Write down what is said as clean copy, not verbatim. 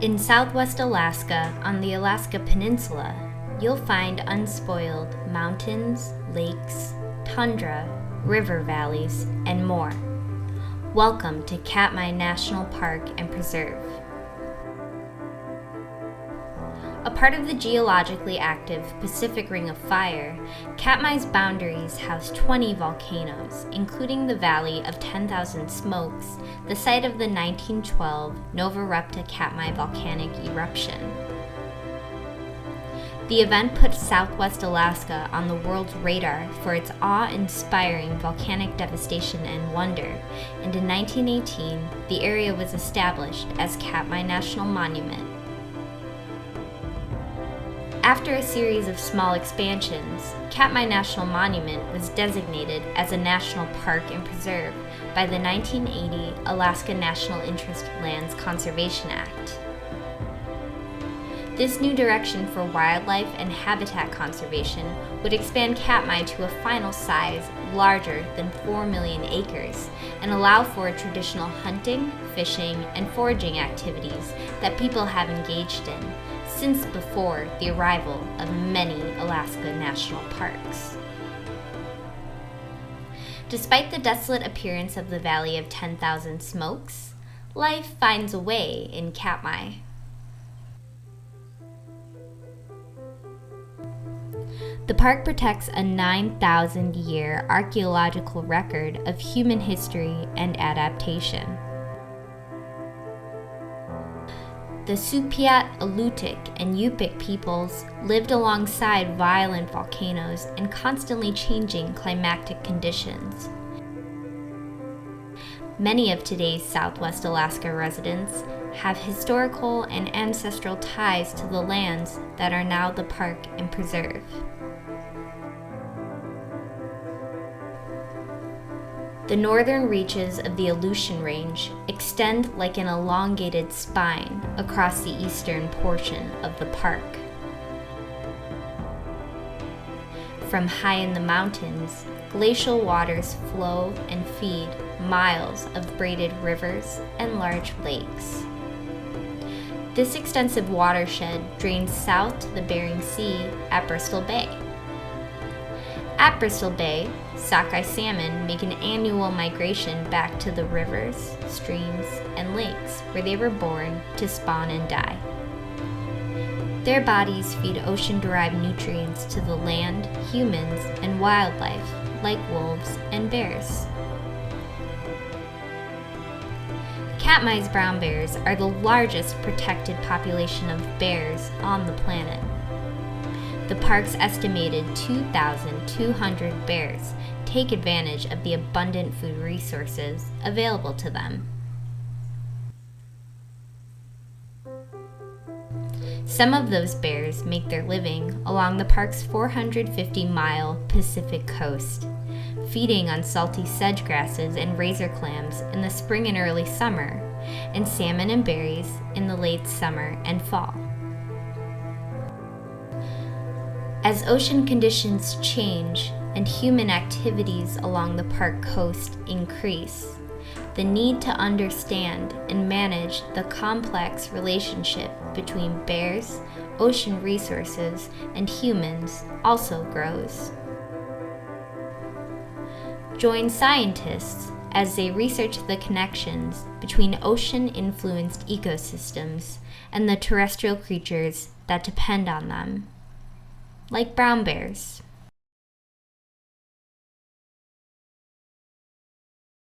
In southwest Alaska, on the Alaska Peninsula, you'll find unspoiled mountains, lakes, tundra, river valleys, and more. Welcome to Katmai National Park and Preserve. A part of the geologically active Pacific Ring of Fire, Katmai's boundaries house 20 volcanoes, including the Valley of 10,000 Smokes, the site of the 1912 Novarupta Katmai volcanic eruption. The event put southwest Alaska on the world's radar for its awe-inspiring volcanic devastation and wonder, and in 1918, the area was established as Katmai National Monument. After a series of small expansions, Katmai National Monument was designated as a national park and preserve by the 1980 Alaska National Interest Lands Conservation Act. This new direction for wildlife and habitat conservation would expand Katmai to a final size larger than 4 million acres and allow for traditional hunting, fishing, and foraging activities that people have engaged in since before the arrival of many Alaska national parks. Despite the desolate appearance of the Valley of 10,000 Smokes, life finds a way in Katmai. The park protects a 9,000-year archaeological record of human history and adaptation. The Sugpiat, Alutiiq, and Yupik peoples lived alongside violent volcanoes and constantly changing climatic conditions. Many of today's Southwest Alaska residents have historical and ancestral ties to the lands that are now the park and preserve. The northern reaches of the Aleutian Range extend like an elongated spine across the eastern portion of the park. From high in the mountains, glacial waters flow and feed miles of braided rivers and large lakes. This extensive watershed drains south to the Bering Sea at Bristol Bay. At Bristol Bay, sockeye salmon make an annual migration back to the rivers, streams, and lakes where they were born to spawn and die. Their bodies feed ocean-derived nutrients to the land, humans, and wildlife like wolves and bears. Katmai's brown bears are the largest protected population of bears on the planet. The park's estimated 2,200 bears take advantage of the abundant food resources available to them. Some of those bears make their living along the park's 450-mile Pacific coast, feeding on salty sedge grasses and razor clams in the spring and early summer, and salmon and berries in the late summer and fall. As ocean conditions change and human activities along the park coast increase, the need to understand and manage the complex relationship between bears, ocean resources, and humans also grows. Join scientists as they research the connections between ocean-influenced ecosystems and the terrestrial creatures that depend on them, like brown bears.